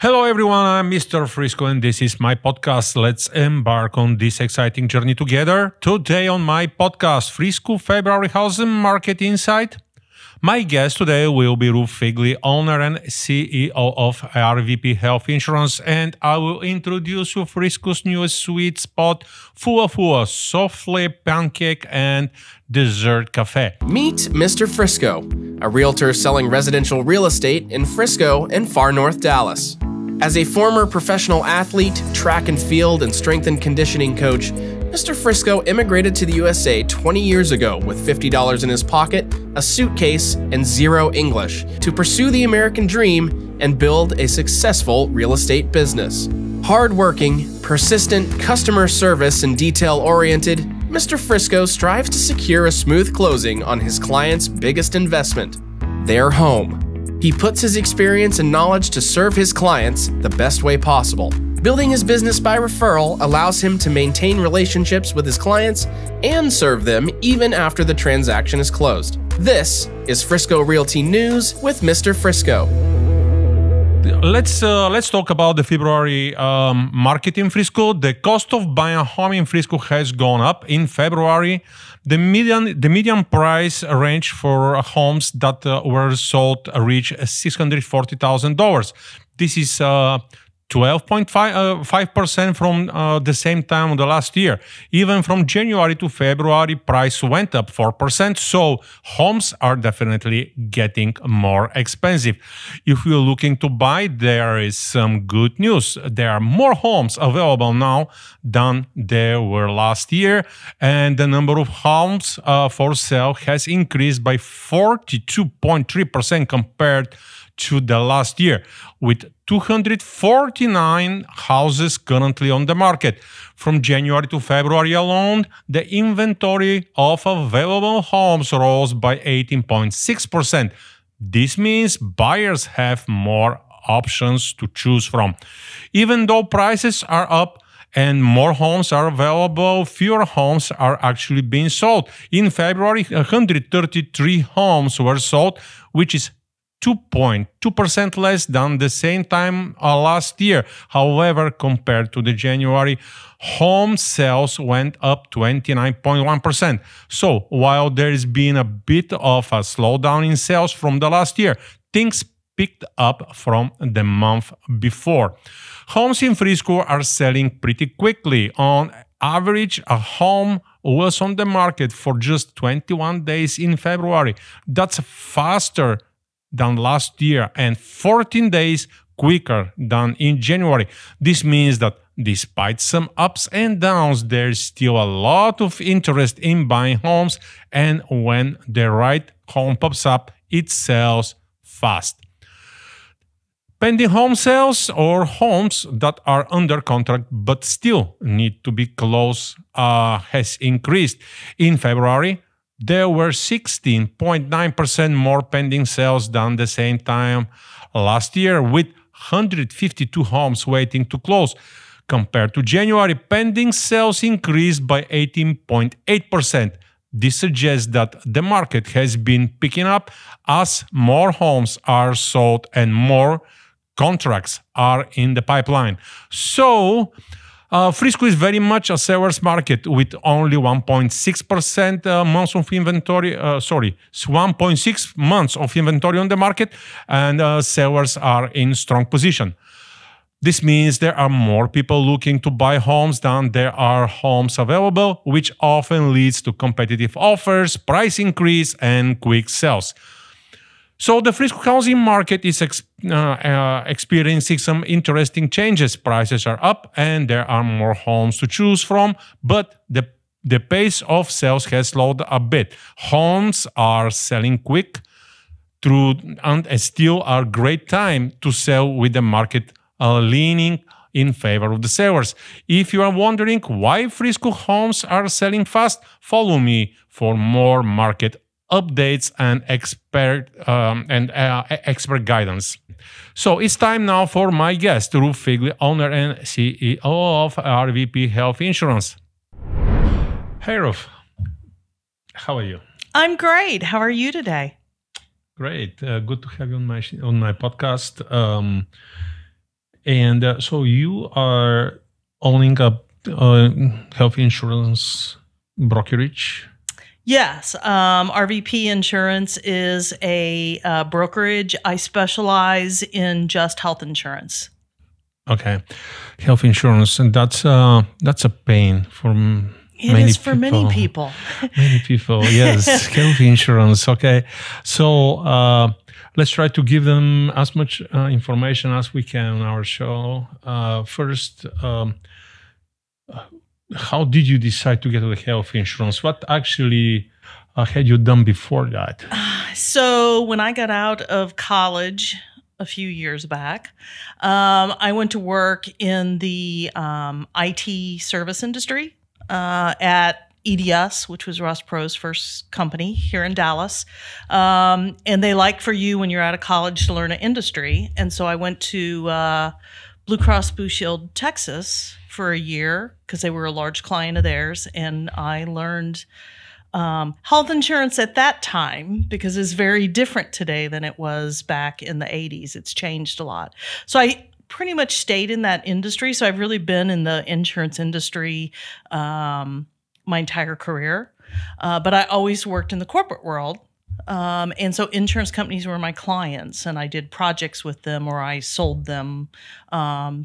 Hello everyone, I'm Mr. Frisco and this is my podcast. Let's embark on this exciting journey together. Today on my podcast, Frisco February Housing Market Insight. My guest today will be Ruth Phegley, owner and CEO of RVP Health Insurance, and I will introduce you Frisco's newest sweet spot, Fua, souffle, pancake, and dessert cafe. Meet Mr. Frisco, a realtor selling residential real estate in Frisco and far North Dallas. As a former professional athlete, track and field, and strength and conditioning coach, Mr. Frisco immigrated to the USA 20 years ago with $50 in his pocket, a suitcase, and zero English to pursue the American dream and build a successful real estate business. Hardworking, persistent, customer service, and detail-oriented, Mr. Frisco strives to secure a smooth closing on his client's biggest investment, their home. He puts his experience and knowledge to serve his clients the best way possible. Building his business by referral allows him to maintain relationships with his clients and serve them even after the transaction is closed. This is Frisco Realty News with Mr. Frisco. Let's talk about the February market in Frisco. The cost of buying a home in Frisco has gone up in February. The median price range for homes that were sold reached $640,000. This is 12.5% from the same time of the last year. Even from January to February, price went up 4%. So homes are definitely getting more expensive. If you're looking to buy, there is some good news. There are more homes available now than there were last year. And the number of homes for sale has increased by 42.3% compared to the last year, with 249 houses currently on the market. From January to February alone, the inventory of available homes rose by 18.6%. This means buyers have more options to choose from. Even though prices are up and more homes are available, fewer homes are actually being sold. In February, 133 homes were sold, which is 2.2% less than the same time last year. However, compared to the January, home sales went up 29.1%. So while there has been a bit of a slowdown in sales from the last year, things picked up from the month before. Homes in Frisco are selling pretty quickly. On average, a home was on the market for just 21 days in February. That's faster than last year and 14 days quicker than in January. This means that despite some ups and downs, there's still a lot of interest in buying homes, and when the right home pops up, it sells fast. Pending home sales, or homes that are under contract but still need to be closed, has increased. In February, there were 16.9% more pending sales than the same time last year, with 152 homes waiting to close. Compared to January, pending sales increased by 18.8%. This suggests that the market has been picking up as more homes are sold and more contracts are in the pipeline. So, Frisco is very much a seller's market with only 1.6% months of inventory. 1.6 months of inventory on the market, and sellers are in strong position. This means there are more people looking to buy homes than there are homes available, which often leads to competitive offers, price increase, and quick sales. So the Frisco housing market is experiencing some interesting changes. Prices are up and there are more homes to choose from, but the pace of sales has slowed a bit. Homes are selling quick and still a great time to sell, with the market leaning in favor of the sellers. If you are wondering why Frisco homes are selling fast, follow me for more market updates and expert guidance. So it's time now for my guest, Ruth Phegley, owner and CEO of RVP Health Insurance. Hey, Ruth. How are you? I'm great. How are you today? Great. Good to have you on my podcast. And so you are owning a health insurance brokerage? Yes. RVP Insurance is a brokerage. I specialize in just health insurance. Okay. Health insurance, and that's a pain for many people. Many people, yes. Health insurance, okay. So let's try to give them as much information as we can on our show. First, how did you decide to get to the health insurance? What actually had you done before that? So when I got out of college a few years back, I went to work in the IT service industry at EDS, which was Ross Perot's first company here in Dallas. And they like for you when you're out of college to learn an industry. And so I went to Blue Cross Blue Shield, Texas for a year because they were a large client of theirs. And I learned health insurance at that time because it's very different today than it was back in the 80s. It's changed a lot. So I pretty much stayed in that industry. So I've really been in the insurance industry my entire career. But I always worked in the corporate world. And so insurance companies were my clients, and I did projects with them, or I sold them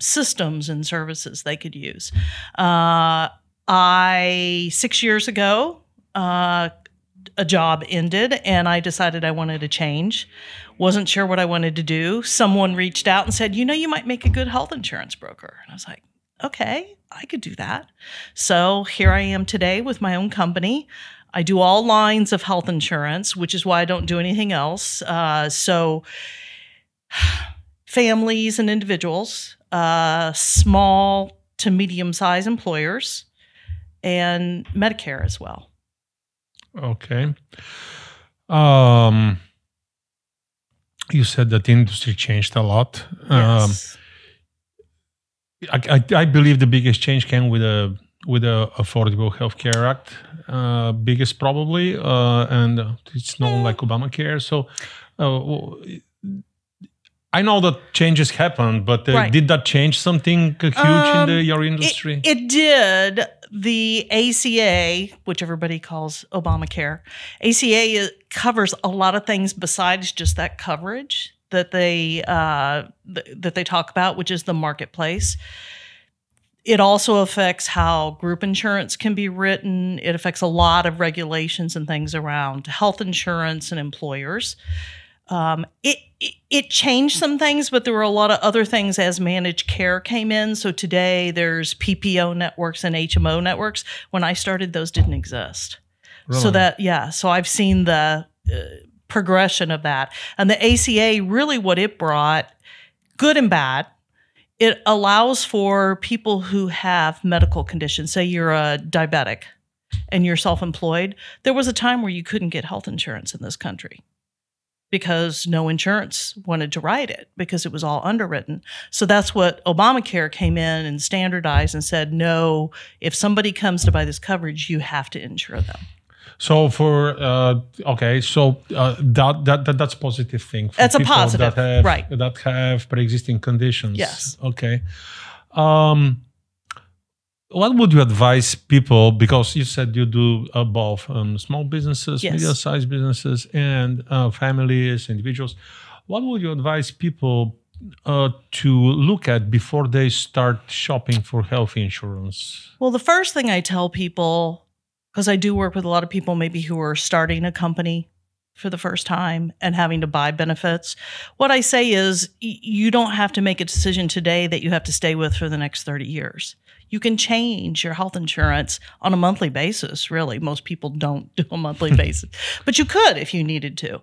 systems and services they could use. 6 years ago, a job ended, and I decided I wanted to change. Wasn't sure what I wanted to do. Someone reached out and said, you might make a good health insurance broker. And I was like, okay, I could do that. So here I am today with my own company. I do all lines of health insurance, which is why I don't do anything else. So families and individuals, small to medium-sized employers, and Medicare as well. Okay. You said that the industry changed a lot. Yes. I believe the biggest change came with the Affordable Health Care Act, biggest probably, and it's known like Obamacare. So I know that changes happened, but Right. Did that change something huge in your industry? It did. The ACA, which everybody calls Obamacare, ACA covers a lot of things besides just that coverage that they talk about, which is the marketplace. It also affects how group insurance can be written. It affects a lot of regulations and things around health insurance and employers. It changed some things, but there were a lot of other things as managed care came in. So today there's PPO networks and HMO networks. When I started, those didn't exist. Really? So I've seen the progression of that. And the ACA, really what it brought, good and bad, it allows for people who have medical conditions. Say you're a diabetic and you're self-employed. There was a time where you couldn't get health insurance in this country because no insurance wanted to write it because it was all underwritten. So that's what Obamacare came in and standardized and said, no, if somebody comes to buy this coverage, you have to insure them. So that's a positive thing. For That's a people positive, right? That have pre-existing conditions. Yes. Okay. What would you advise people? Because you said you do both small businesses, Yes. medium-sized businesses, and families, individuals. What would you advise people to look at before they start shopping for health insurance? Well, the first thing I tell people, because I do work with a lot of people maybe who are starting a company for the first time and having to buy benefits, what I say is you don't have to make a decision today that you have to stay with for the next 30 years. You can change your health insurance on a monthly basis, really. Most people don't do a monthly basis, but you could if you needed to.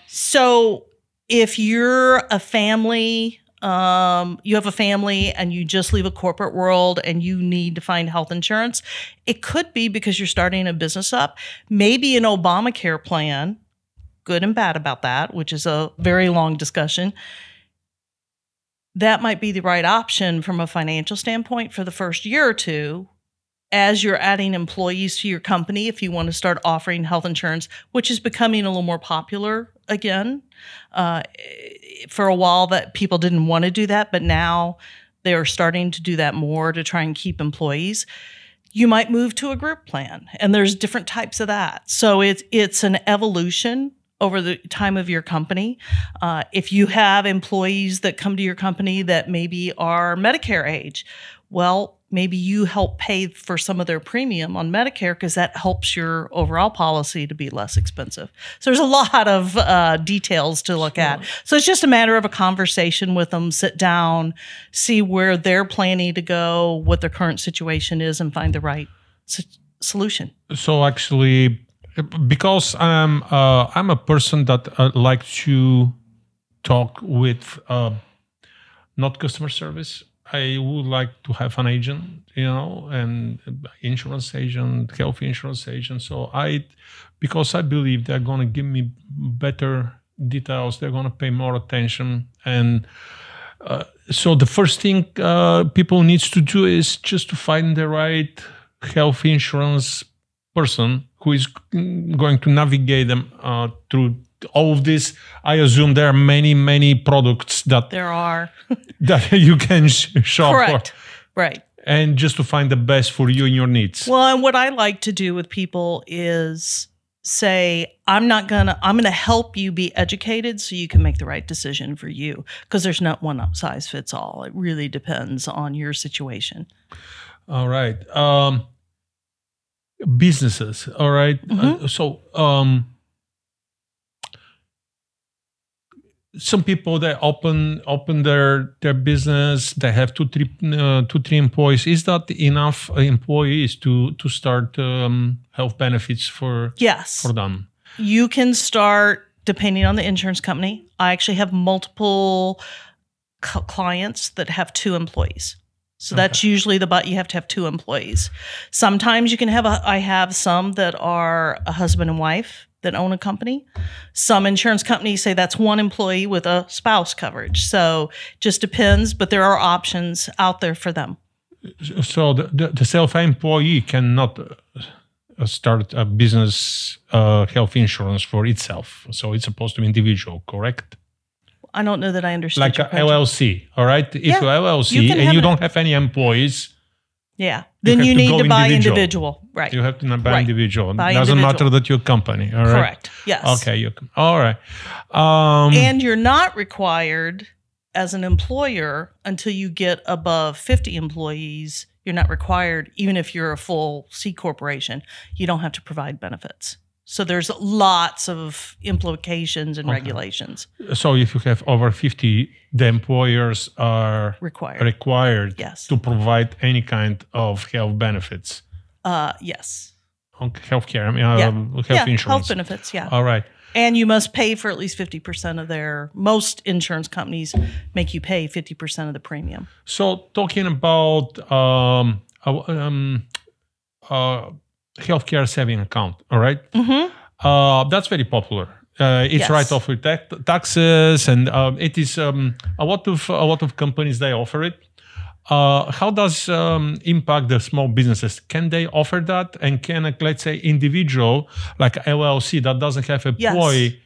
So if you're a family, you have a family and you just leave a corporate world and you need to find health insurance, it could be because you're starting a business up. Maybe an Obamacare plan, good and bad about that, which is a very long discussion. That might be the right option from a financial standpoint for the first year or two as you're adding employees to your company if you want to start offering health insurance, which is becoming a little more popular again. For a while that people didn't want to do that, but now they're starting to do that more to try and keep employees. You might move to a group plan, and there's different types of that. So it's an evolution over the time of your company. If you have employees that come to your company that maybe are Medicare age, well, maybe you help pay for some of their premium on Medicare because that helps your overall policy to be less expensive. So there's a lot of details to look at. So it's just a matter of a conversation with them, sit down, see where they're planning to go, what their current situation is, and find the right solution. So actually, because I'm a person that like to talk with not customer service. I would like to have an agent, and insurance agent, health insurance agent. So because I believe they're going to give me better details, they're going to pay more attention. And so the first thing people needs to do is just to find the right health insurance person who is going to navigate them through all of this. I assume there are many products that there are that you can shop Correct. for. Right. And just to find the best for you and your needs. Well, and what I like to do with people is say, I'm going to help you be educated so you can make the right decision for you, because there's not one size fits all. It really depends on your situation. All right. Businesses. All right. Mm-hmm. Some people that open their business, they have two, three employees. Is that enough employees to start health benefits for them? You can start depending on the insurance company. I actually have multiple clients that have 2 employees. So that's usually you have to have 2 employees. Sometimes you can have I have some that are a husband and wife that own a company. Some insurance companies say that's 1 employee with a spouse coverage. So just depends, but there are options out there for them. So the self-employee cannot start a business health insurance for itself. So it's supposed to be individual, correct? I don't know that I understood. Like a LLC, all right? If you're LLC and you don't have any employees, then you need to buy individual. Right. You have to buy individual. It doesn't matter that you're a company, all right? Correct. Yes. Okay. All right. And you're not required as an employer until you get above 50 employees. You're not required, even if you're a full C corporation, you don't have to provide benefits. So there's lots of implications and regulations. So if you have over 50, the employers are required to provide any kind of health benefits. Yes. Okay, healthcare, health insurance. Health benefits, All right. And you must pay for at least 50% of most insurance companies make you pay 50% of the premium. So talking about healthcare saving account, all right? Mm-hmm. That's very popular. It's right off with taxes, and it is a lot of companies, they offer it. How does impact the small businesses? Can they offer that? And can, let's say, individual like LLC that doesn't have employee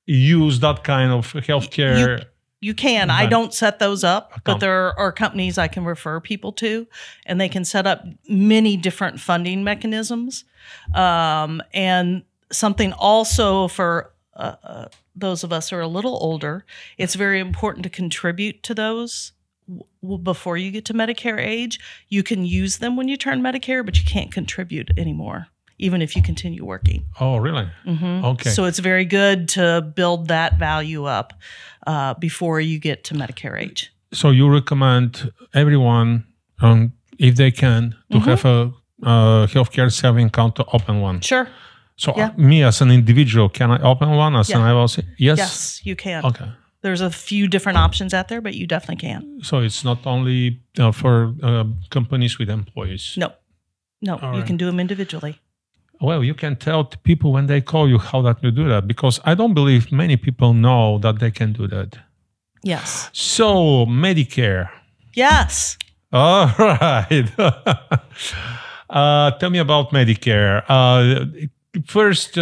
use that kind of healthcare? You can. I don't set those up, but there are companies I can refer people to, and they can set up many different funding mechanisms. And something also for those of us who are a little older, it's very important to contribute to those before you get to Medicare age. You can use them when you turn Medicare, but you can't contribute anymore, even if you continue working. Oh, really? Mm-hmm. Okay. So it's very good to build that value up before you get to Medicare age. So you recommend everyone, if they can, to have a healthcare saving account, to open one? Sure. So me as an individual, can I open one as an LLC? Yes? Yes, you can. Okay. There's a few different options out there, but you definitely can. So it's not only for companies with employees? No, you can do them individually. Well, you can tell people when they call you how that you do that, because I don't believe many people know that they can do that. Yes. So Medicare. Yes. All right. Tell me about Medicare. First,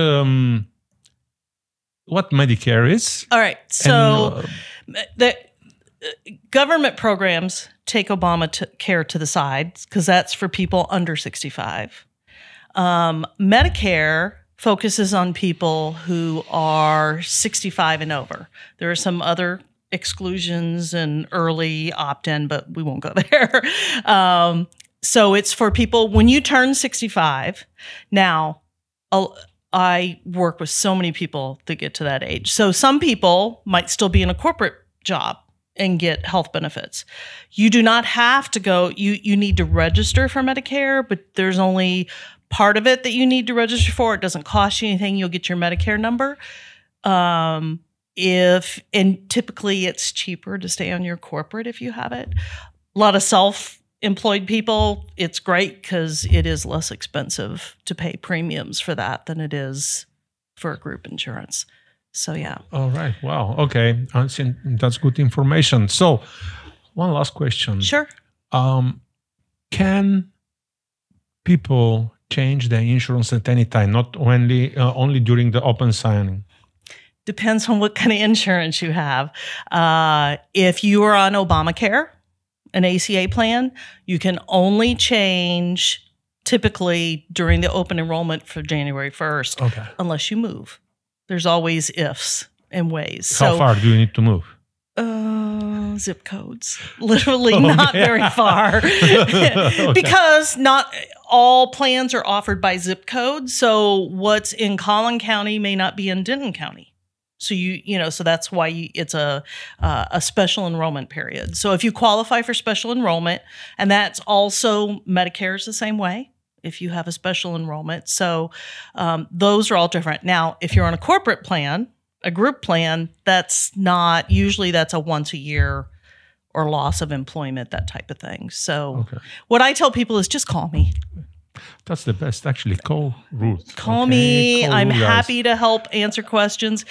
what Medicare is. All right. So the government programs take Obamacare to the side because that's for people under 65. Medicare focuses on people who are 65 and over. There are some other exclusions and early opt-in, but we won't go there. So it's for people when you turn 65. Now, I work with so many people that get to that age. So some people might still be in a corporate job and get health benefits. You do not have to go. You need to register for Medicare, but there's only part of it that you need to register for. It doesn't cost you anything. You'll get your Medicare number. And typically it's cheaper to stay on your corporate if you have it. A lot of self-employed people, it's great because it is less expensive to pay premiums for that than it is for a group insurance. So yeah. All right. Wow. Okay. I think that's good information. So one last question. Sure. Can people change their insurance at any time, not only during the open signing? Depends on what kind of insurance you have. If you are on Obamacare, an ACA plan, you can only change typically during the open enrollment for January 1st, unless you move. There's always ifs and ways. How far do you need to move? Zip codes. Literally not very far. Because not all plans are offered by zip code. So what's in Collin County may not be in Denton County. So so that's why it's a special enrollment period. So if you qualify for special enrollment, and that's also Medicare is the same way, if you have a special enrollment. So those are all different. Now, if you're on a corporate plan, a group plan, usually that's a once a year or loss of employment, that type of thing. So what I tell people is just call me. That's the best, actually. Call Ruth. Call me. I'm happy to help answer questions.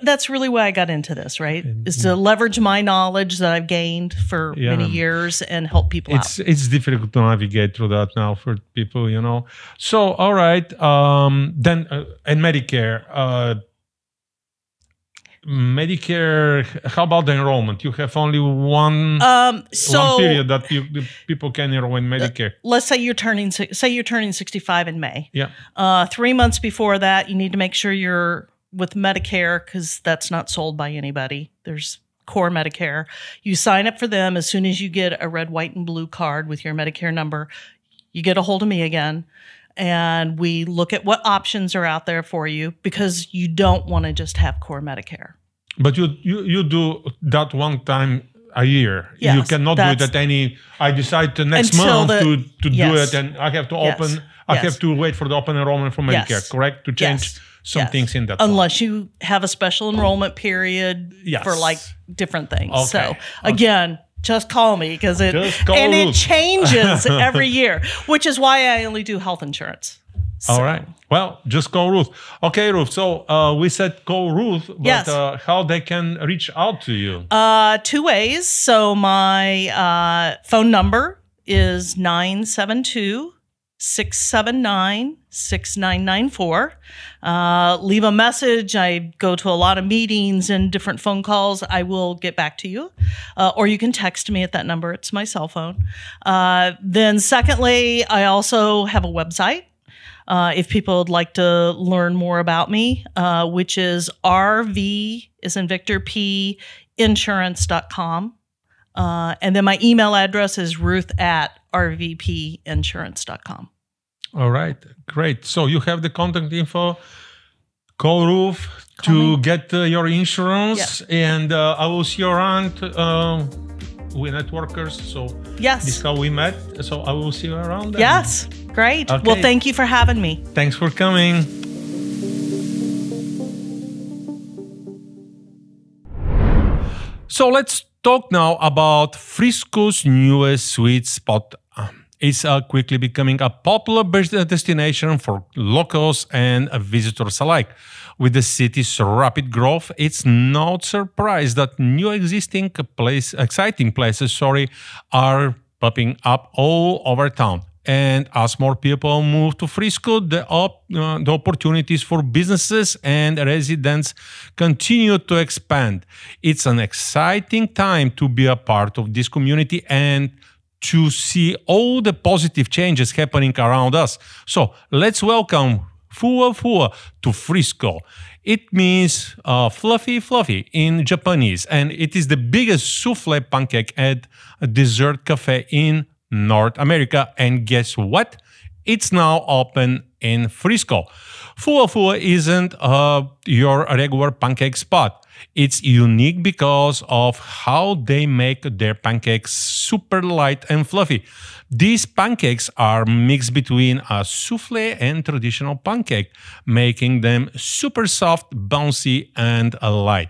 That's really why I got into this, right? Is to leverage my knowledge that I've gained for many years and help people out. It's difficult to navigate through that now for people, So, all right. Then, and Medicare. Medicare, how about the enrollment? You have only one period that people can enroll in Medicare. Let's say you're turning 65 in May. Yeah. 3 months before that, you need to make sure you're with Medicare because that's not sold by anybody. There's core Medicare. You sign up for them as soon as you get a red, white, and blue card with your Medicare number. You get a hold of me again. And we look at what options are out there for you because you don't want to just have core Medicare. But you do that one time a year. Yes, you cannot do it at any. I decide next month to do it, and I have to open. I have to wait for the open enrollment for Medicare, correct? To change some things in that. Unless you have a special enrollment period for different things. Okay. So again. Just call me because it changes every year, which is why I only do health insurance. So. All right. Well, just call Ruth. Okay, Ruth. So we said call Ruth, but how they can reach out to you? 2 ways. So my phone number is 972-679-6994. Leave a message. I go to a lot of meetings and different phone calls. I will get back to you. Or you can text me at that number. It's my cell phone. Then secondly, I also have a website. If people would like to learn more about me, which is RV is in Victor P insurance.com. And then my email address is ruth@rvpinsurance.com. All right, great. So you have the contact info. Call Ruth to get your insurance, and I will see you around. We're networkers, so this is how we met. So I will see you around then. Yes, great. Okay. Well, thank you for having me. Thanks for coming. So let's talk now about Frisco's newest sweet spot. It's quickly becoming a popular destination for locals and visitors alike. With the city's rapid growth, it's no surprise that new exciting places are popping up all over town. And as more people move to Frisco, the opportunities for businesses and residents continue to expand. It's an exciting time to be a part of this community and to see all the positive changes happening around us. So let's welcome Fuwa to Frisco. It means fluffy in Japanese, and it is the biggest souffle pancake at a dessert cafe in North America. And guess what? It's now open in Frisco. Fuwa isn't your regular pancake spot. It's unique because of how they make their pancakes super light and fluffy. These pancakes are mixed between a souffle and traditional pancake, making them super soft, bouncy, and light.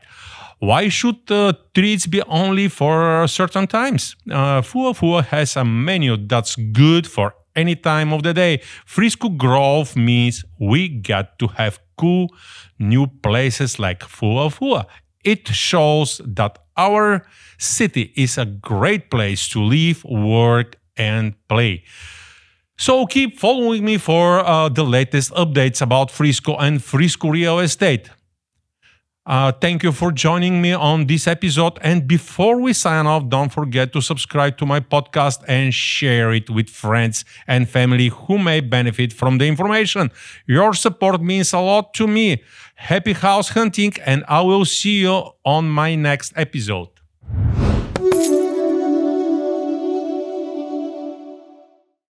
Why should treats be only for certain times? Fuwa has a menu that's good for any time of the day. Frisco growth means we got to have cool new places like Fuwa. It shows that our city is a great place to live, work, and play. So keep following me for the latest updates about Frisco and Frisco real estate. Thank you for joining me on this episode. And before we sign off, don't forget to subscribe to my podcast and share it with friends and family who may benefit from the information. Your support means a lot to me. Happy house hunting, and I will see you on my next episode.